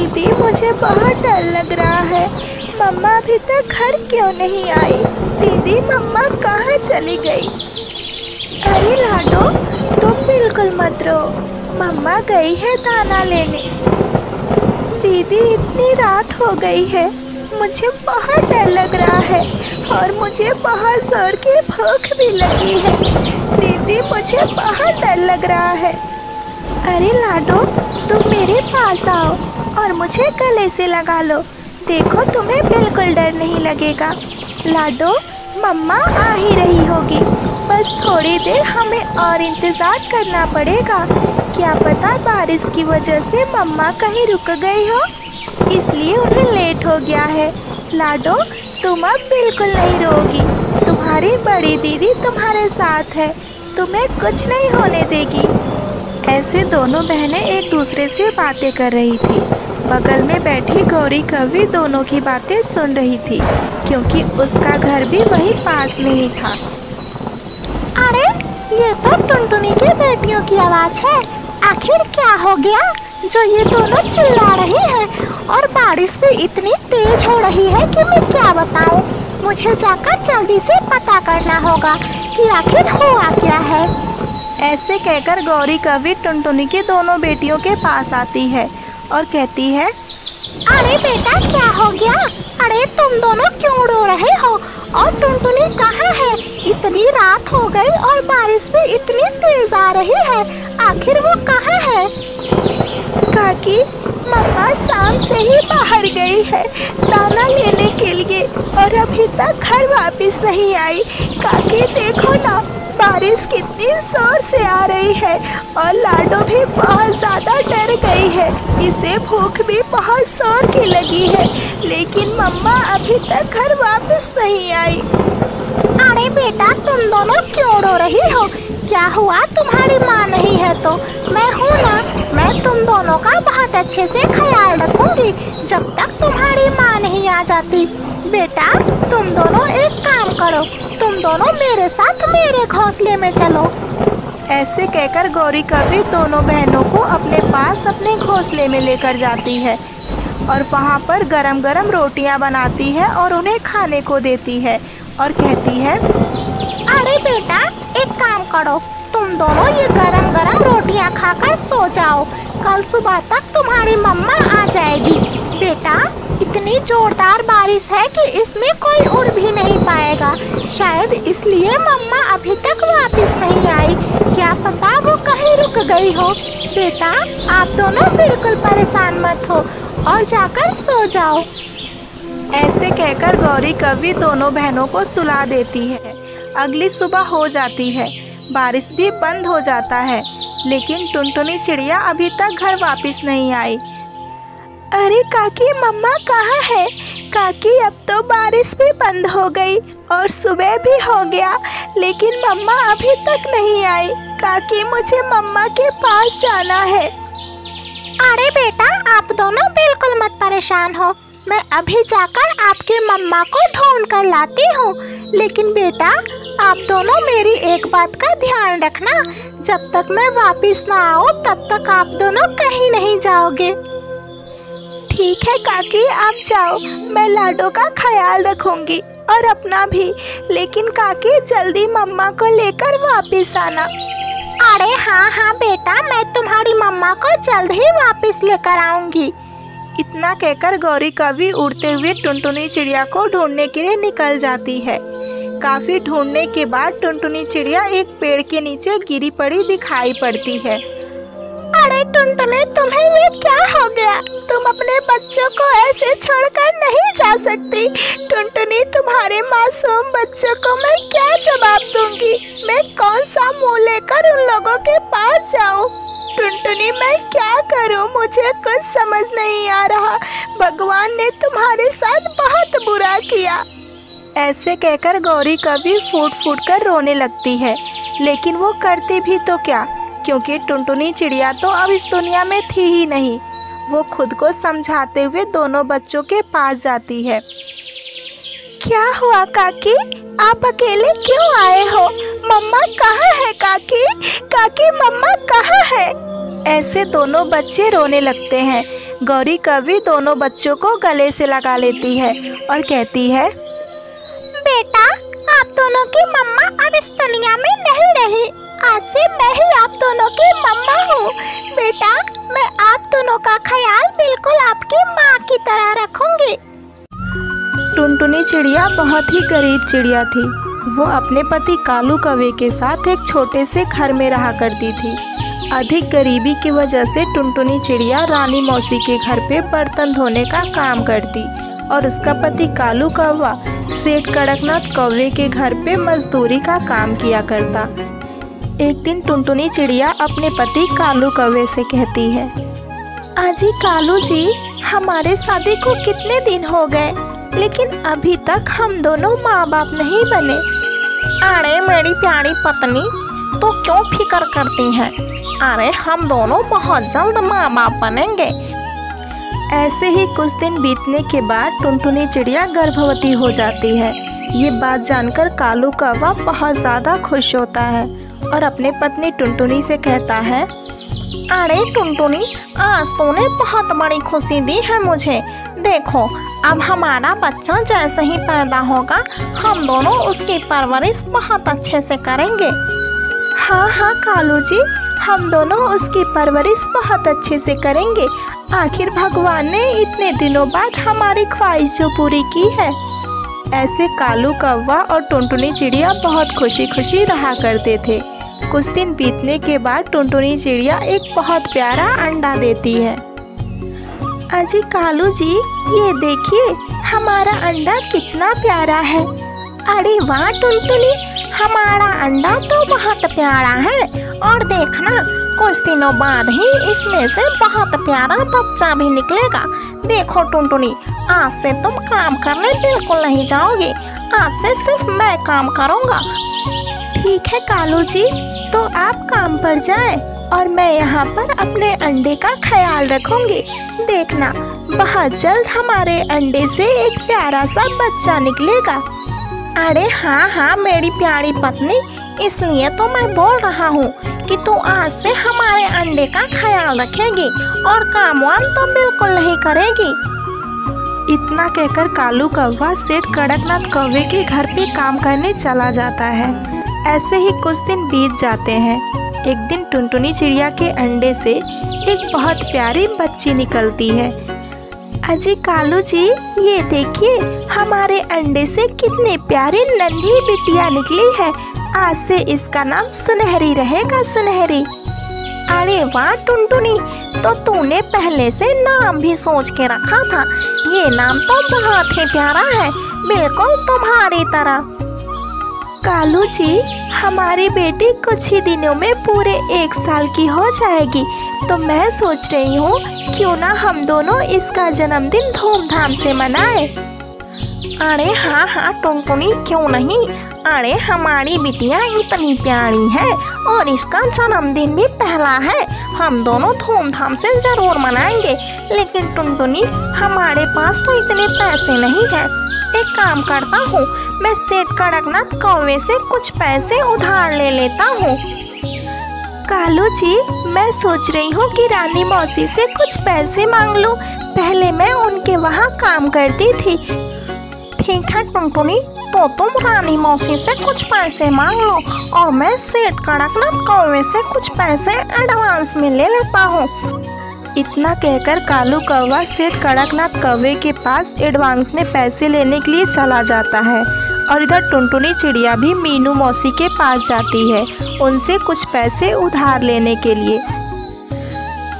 दीदी मुझे बहुत डर लग रहा है। मम्मा अभी तक घर क्यों नहीं आई? दीदी मम्मा कहाँ चली गई? अरे लाडो तुम बिल्कुल मत रो, मम्मा गई है दाना लेने। दीदी इतनी रात हो गई है, मुझे बहुत डर लग रहा है और मुझे बहुत जोर की भूख भी लगी है। दीदी मुझे बहुत डर लग रहा है। अरे लाडो तुम मेरे पास आओ और मुझे गले से लगा लो, देखो तुम्हें बिल्कुल डर नहीं लगेगा। लाडो मम्मा आ ही रही होगी, बस थोड़ी देर हमें और इंतज़ार करना पड़ेगा। क्या पता बारिश की वजह से मम्मा कहीं रुक गई हो, इसलिए उन्हें लेट हो गया है। लाडो तुम अब बिल्कुल नहीं रोगी, तुम्हारी बड़ी दीदी तुम्हारे साथ है, तुम्हें कुछ नहीं होने देगी। ऐसे दोनों बहनें एक दूसरे से बातें कर रही थी। बगल में बैठी गौरी कवि दोनों की बातें सुन रही थी, क्योंकि उसका घर भी वही पास में ही था। अरे ये तो टुनटुनी की बेटियों की आवाज़ है। आखिर क्या हो गया जो ये दोनों चिल्ला रही हैं और बारिश भी इतनी तेज हो रही है कि मैं क्या बताऊं। मुझे जाकर जल्दी से पता करना होगा कि आखिर हुआ क्या है। ऐसे कहकर गौरी कवि टुनटुनी की दोनों बेटियों के पास आती है और कहती है, अरे बेटा क्या हो गया? अरे तुम दोनों क्यों रो रहे हो? और टुनटुनी कहाँ है? इतनी रात हो गई और बारिश भी इतनी तेज आ रही है, आखिर वो कहाँ है? काकी मम्मा शाम से ही बाहर गई है दाना लेने के लिए और अभी तक घर वापस नहीं आई। काकी देखो ना, बारिश कितनी जोर से आ रही है और लाडो भी बहुत ज़्यादा डर गई है। इसे भूख भी बहुत जोर की लगी है, लेकिन मम्मा अभी तक घर वापस नहीं आई। अरे बेटा तुम दोनों क्यों रो रही हो? क्या हुआ? तुम्हारी माँ नहीं है तो मैं हूँ ना, मैं तुम दोनों का बहुत अच्छे से ख्याल रखूंगी जब तक तुम्हारी माँ नहीं आ जाती। बेटा तुम दोनों एक काम करो, तुम दोनों मेरे साथ मेरे घोंसले में चलो। ऐसे कहकर गौरी कवि दोनों बहनों को अपने पास अपने घोंसले में लेकर जाती है और वहाँ पर गरम गरम रोटियाँ बनाती है और उन्हें खाने को देती है और कहती है, अरे बेटा एक काम करो, तुम दोनों ये गरम गरम रोटियां खाकर सो जाओ, कल सुबह तक तुम्हारी मम्मा आ जाएगी। बेटा इतनी जोरदार बारिश है कि इसमें कोई उड़ भी नहीं पाएगा, शायद इसलिए मम्मा अभी तक वापस नहीं आई। क्या पता वो कहीं रुक गई हो। बेटा आप दोनों बिल्कुल परेशान मत हो और जाकर सो जाओ। ऐसे कहकर गौरी कवि दोनों बहनों को सुला देती है। अगली सुबह हो जाती है, बारिश भी बंद हो जाता है, लेकिन टुनटुनी चिड़िया अभी तक घर वापस नहीं आई। अरे काकी मम्मा कहाँ है? काकी अब तो बारिश भी बंद हो गई और सुबह भी हो गया, लेकिन मम्मा अभी तक नहीं आई। काकी मुझे मम्मा के पास जाना है। अरे बेटा आप दोनों बिल्कुल मत परेशान हो, मैं अभी जाकर आपकी मम्मा को ढूंढ कर लाती हूँ। लेकिन बेटा आप दोनों मेरी एक बात का ध्यान रखना, जब तक मैं वापस ना आऊँ तब तक आप दोनों कहीं नहीं जाओगे। ठीक है काकी आप जाओ, मैं लाडो का ख्याल रखूंगी और अपना भी, लेकिन काकी जल्दी मम्मा को लेकर वापस आना। अरे हाँ बेटा मैं तुम्हारी मम्मा को जल्द ही वापस लेकर आऊंगी। इतना कहकर गौरी कवि उड़ते हुए टुनटुनी चिड़िया को ढूंढने के लिए निकल जाती है। काफी ढूंढने के बाद टुनटुनी चिड़िया एक पेड़ के नीचे गिरी पड़ी दिखाई पड़ती है। अरे टुनटुनी तुम्हें ये क्या हो गया? तुम अपने बच्चों को ऐसे छोड़कर नहीं जा सकती। टुनटुनी तुम्हारे मासूम बच्चों को मैं क्या जवाब दूंगी? मैं कौन सा मुंह लेकर उन लोगों के पास जाऊं? टुनटुनी मैं क्या करूं? मुझे कुछ समझ नहीं आ रहा। भगवान ने तुम्हारे साथ बहुत बुरा किया। ऐसे कहकर गौरी कवि फूट फूट कर रोने लगती है, लेकिन वो करती भी तो क्या, क्योंकि टुनटुनी चिड़िया तो अब इस दुनिया में थी ही नहीं। वो खुद को समझाते हुए दोनों बच्चों के पास जाती है। क्या हुआ काकी? आप अकेले क्यों आए हो? मम्मा कहाँ है काकी? काकी मम्मा कहाँ है? ऐसे दोनों बच्चे रोने लगते हैं। गौरी कौवी दोनों बच्चों को गले से लगा लेती है और कहती है, बेटा, आप दोनों की मम्मा अब इस दुनिया में नहीं रही। आज से मैं ही आप दोनों की मम्मा हूँ। बेटा, मैं आप दोनों का ख्याल बिल्कुल आपकी माँ की तरह रखूंगी। टुनटुनी चिड़िया बहुत ही गरीब चिड़िया थी। वो अपने पति कालू कौवे के साथ एक छोटे से घर में रहा करती थी। अधिक गरीबी की वजह से टुनटुनी चिड़िया रानी मौसी के घर पे बर्तन धोने का काम करती और उसका पति कालू कौवा सेठ कड़कनाथ कौवे के घर पे मजदूरी का काम किया करता। एक दिन टुनटुनी चिड़िया अपने पति कालू कौवे से कहती है, अजी कालू जी, हमारे शादी को कितने दिन हो गए, लेकिन अभी तक हम दोनों माँ बाप नहीं बने। अरे मेरी प्यारी पत्नी, तो क्यों फिक्र करती हैं? अरे हम दोनों बहुत जल्द माँ बाप बनेंगे। ऐसे ही कुछ दिन बीतने के बाद टुनटुनी चिड़िया गर्भवती हो जाती है। ये बात जानकर कालू कौवा बहुत ज़्यादा खुश होता है और अपने पत्नी टुनटुनी से कहता है, अरे टुनटुनी, आज तूने बहुत बड़ी खुशी दी है मुझे। देखो, अब हमारा बच्चा जैसे ही पैदा होगा, हम दोनों उसकी परवरिश बहुत अच्छे से करेंगे। हाँ हाँ कालू जी, हम दोनों उसकी परवरिश बहुत अच्छे से करेंगे। आखिर भगवान ने इतने दिनों बाद हमारी ख्वाहिश जो पूरी की है। ऐसे कालू कौवा और टुनटुनी चिड़िया बहुत खुशी खुशी रहा करते थे। कुछ दिन बीतने के बाद टुनटुनी चिड़िया एक बहुत प्यारा अंडा देती है। अजी कालू जी, ये देखिए हमारा अंडा कितना प्यारा है। अरे वाह टुनटुनी, हमारा अंडा तो बहुत प्यारा है और देखना, कुछ दिनों बाद ही इसमें से बहुत प्यारा बच्चा भी निकलेगा। देखो टुनटुनी, आज से तुम काम करने बिल्कुल नहीं जाओगे। आज से सिर्फ मैं काम करूँगा। ठीक है कालू जी, तो आप काम पर जाएं और मैं यहाँ पर अपने अंडे का ख्याल रखूंगी। देखना, बहुत जल्द हमारे अंडे से एक प्यारा सा बच्चा निकलेगा। अरे हाँ हाँ मेरी प्यारी पत्नी, इसलिए तो मैं बोल रहा हूँ कि तू आज से हमारे अंडे का ख्याल रखेगी और काम वाम तो बिल्कुल नहीं करेगी। इतना कहकर कालू कौवा सेठ कड़कनाथ कौवे के घर पे काम करने चला जाता है। ऐसे ही कुछ दिन बीत जाते हैं। एक दिन टुनटुनी चिड़िया के अंडे से एक बहुत प्यारी बच्ची निकलती है। अजी कालू जी, ये देखिए हमारे अंडे से कितनी प्यारी नन्ही बिटिया निकली है। आज से इसका नाम सुनहरी रहेगा, सुनहरी। अरे वाह टुनटुनी, तो तूने पहले से नाम भी सोच के रखा था। ये नाम तो बहुत ही प्यारा है, बिल्कुल तुम्हारी तरह। कालू जी, हमारी बेटी कुछ ही दिनों में पूरे 1 साल की हो जाएगी, तो मैं सोच रही हूँ क्यों ना हम दोनों इसका जन्मदिन धूमधाम से मनाएं। अरे हाँ हाँ टुनटुनी, क्यों नहीं। अरे हमारी बिटिया इतनी प्यारी है और इसका जन्मदिन भी पहला है। हम दोनों धूमधाम से जरूर मनाएंगे। लेकिन टुनटुनी, हमारे पास तो इतने पैसे नहीं हैं। एक काम करता हूँ, मैं सेठ कड़कनाथ कौवे से कुछ पैसे उधार ले लेता हूँ। कालू जी, मैं सोच रही हूँ कि रानी मौसी से कुछ पैसे मांग लूँ। पहले मैं उनके वहाँ काम करती थी। ठीक है टुनटुनी, तो तुम रानी मौसी से कुछ पैसे मांग लो और मैं सेठ कड़कनाथ कौवे से कुछ पैसे एडवांस में ले लेता हूँ। इतना कहकर कालू कौवा सेठ कड़कनाथ कौवे के पास एडवांस में पैसे लेने के लिए चला जाता है और इधर टुनटुनी चिड़िया भी मीनू मौसी के पास जाती है उनसे कुछ पैसे उधार लेने के लिए।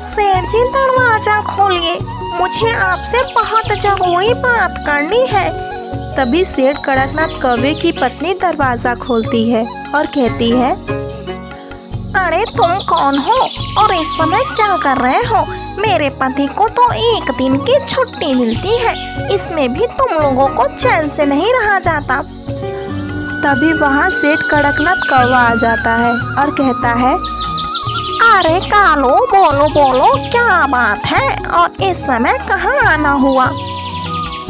सेठ जी, दरवाजा खोलिए, मुझे आपसे बहुत जरूरी बात करनी है। तभी सेठ कड़कनाथ कौवे की पत्नी दरवाज़ा खोलती है और कहती है, अरे तुम कौन हो और इस समय क्या कर रहे हो? मेरे पति को तो 1 दिन की छुट्टी मिलती है, इसमें भी तुम लोगों को चैन से नहीं रहा जाता। तभी वहाँ सेठ कड़कनाथ कौवा आ जाता है और कहता है, अरे कालू, बोलो बोलो, क्या बात है और इस समय कहाँ आना हुआ?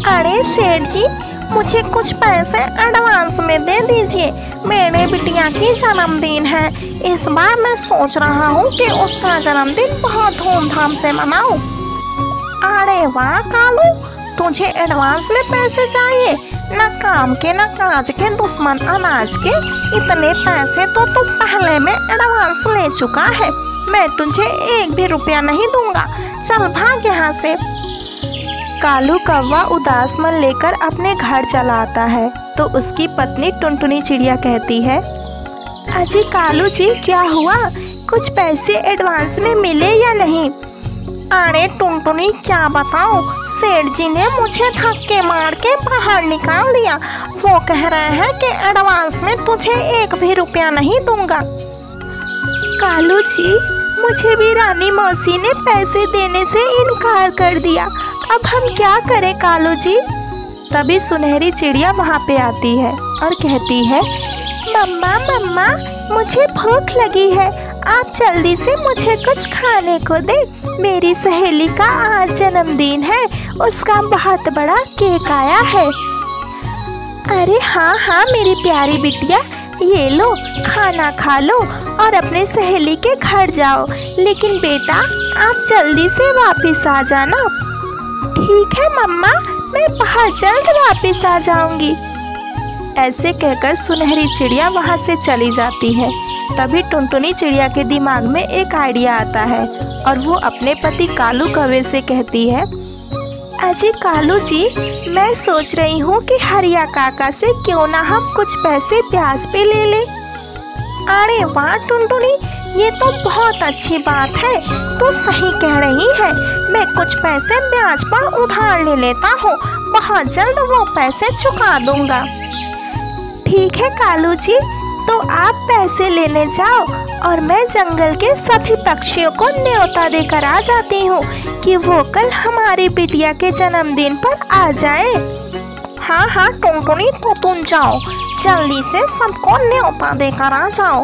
अरे सेठ जी, मुझे कुछ पैसे एडवांस में दे दीजिए। मेरे बिटिया की जन्मदिन है। इस बार मैं सोच रहा हूँ कि उसका जन्मदिन बहुत धूमधाम से मनाऊं। अरे वाह कालू, तुझे एडवांस में पैसे चाहिए? न काम के न काज के दुश्मन अनाज के, इतने पैसे तो तू पहले में एडवांस ले चुका है। मैं तुझे 1 भी रुपया नहीं दूंगा, चल भाग यहाँ से। कालू कौवा उदास मन लेकर अपने घर चला आता है तो उसकी पत्नी टुनटुनी चिड़िया कहती है, अजी कालू जी क्या हुआ, कुछ पैसे एडवांस में मिले या नहीं? अरे टुनटुनी क्या बताऊं, सेठ जी ने मुझे धक्के मार के बाहर निकाल दिया। वो कह रहे हैं कि एडवांस में तुझे 1 भी रुपया नहीं दूंगा। कालू जी मुझे भी रानी मौसी ने पैसे देने से इनकार कर दिया, अब हम क्या करें कालू जी? तभी सुनहरी चिड़िया वहाँ पे आती है और कहती है, मम्मा मम्मा मुझे भूख लगी है, आप जल्दी से मुझे कुछ खाने को दे। मेरी सहेली का आज जन्मदिन है, उसका बहुत बड़ा केक आया है। अरे हाँ हाँ मेरी प्यारी बिटिया, ये लो खाना खा लो और अपने सहेली के घर जाओ, लेकिन बेटा आप जल्दी से वापस आ जाना। ठीक है मम्मा, मैं बहुत जल्द वापस आ जाऊंगी। ऐसे कहकर सुनहरी चिड़िया वहाँ से चली जाती है। तभी टुनटुनी चिड़िया के दिमाग में एक आइडिया आता है और वो अपने पति कालू कौवे से कहती है, अजी कालू जी मैं सोच रही हूँ कि हरिया काका से क्यों ना हम कुछ पैसे ब्याज पे ले लें। अरे वाह टुनटुनी, ये तो बहुत अच्छी बात है, तू सही कह रही है। मैं कुछ पैसे ब्याज पर उधार ले लेता हूँ, बहुत जल्द वो पैसे चुका दूंगा। ठीक है कालू जी, तो आप पैसे लेने जाओ और मैं जंगल के सभी पक्षियों को न्योता देकर आ जाती हूँ कि वो कल हमारी बिटिया के जन्मदिन पर आ जाए। हाँ हाँ टुनटुनी, तो तुम जाओ, जल्दी से सबको न्योता देकर आ जाओ।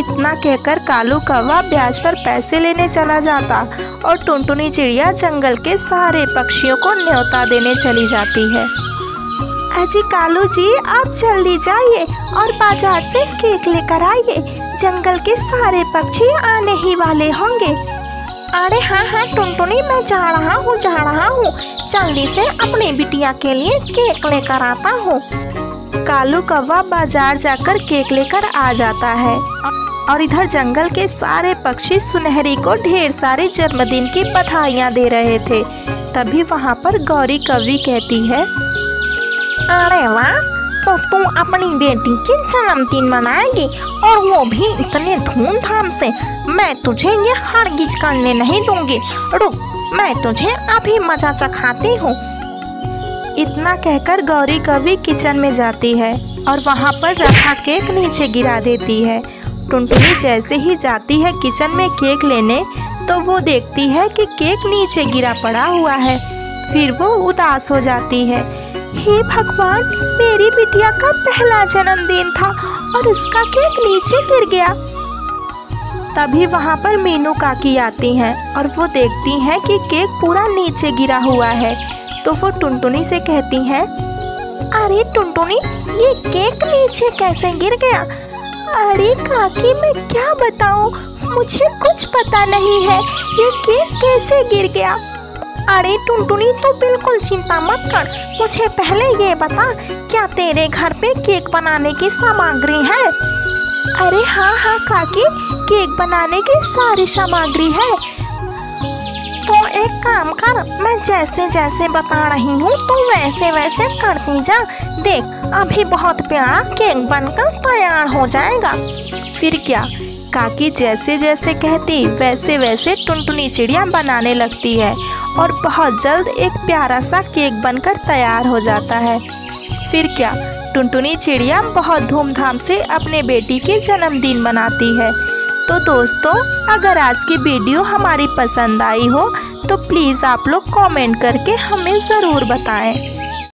इतना कहकर कालू कौवा ब्याज पर पैसे लेने चला जाता और टुनटुनी चिड़िया जंगल के सारे पक्षियों को न्योता देने चली जाती है। अजी कालू जी आप जल्दी जाइए और बाजार से केक लेकर आइए, जंगल के सारे पक्षी आने ही वाले होंगे। अरे हाँ हाँ टुनटुनी, मैं जा रहा हूँ, जल्दी से अपनी बिटिया के लिए केक लेकर आता हूँ। कालू कौवा बाजार जाकर केक लेकर आ जाता है और इधर जंगल के सारे पक्षी सुनहरी को ढेर सारे जन्मदिन की बधाइयाँ दे रहे थे। तभी वहाँ पर गौरी कौवी कहती है, अरे वाह, तो तू अपनी बेटी की जन्मदिन मनाएगी और वो भी इतने धूमधाम से? मैं तुझे ये हरगिज करने नहीं दूंगी, रुक मैं तुझे अभी मजा चखाती हूँ। इतना कहकर गौरी कौवी किचन में जाती है और वहाँ पर रखा केक नीचे गिरा देती है। टुनटुनी जैसे ही जाती है किचन में केक लेने तो वो देखती है कि केक नीचे गिरा पड़ा हुआ है। फिर वो उदास हो जाती है, हे भगवान, मेरी बिटिया का पहला जन्मदिन था और उसका केक नीचे गिर गया। तभी वहाँ पर मीनू काकी आती हैं और वो देखती हैं कि केक पूरा नीचे गिरा हुआ है। तो वो टुनटुनी से कहती हैं, अरे टुनटुनी, ये केक नीचे कैसे गिर गया? अरे काकी मैं क्या बताऊँ, मुझे कुछ पता नहीं है, ये केक कैसे गिर गया। अरे टुनटुनी तो बिल्कुल चिंता मत कर, मुझे पहले ये बता, क्या तेरे घर पे केक बनाने की सामग्री है? अरे हाँ हाँ काकी, केक बनाने की सारी सामग्री है। तो एक काम कर, मैं जैसे जैसे बता रही हूँ तो वैसे वैसे करती जा, देख अभी बहुत प्यारा केक बनकर तैयार हो जाएगा। फिर क्या, काकी जैसे जैसे कहती वैसे वैसे टुनटुनी चिड़िया बनाने लगती है और बहुत जल्द एक प्यारा सा केक बनकर तैयार हो जाता है। फिर क्या, टुनटुनी चिड़िया बहुत धूमधाम से अपने बेटी के जन्मदिन मनाती है। तो दोस्तों, अगर आज की वीडियो हमारी पसंद आई हो तो प्लीज़ आप लोग कमेंट करके हमें ज़रूर बताएं।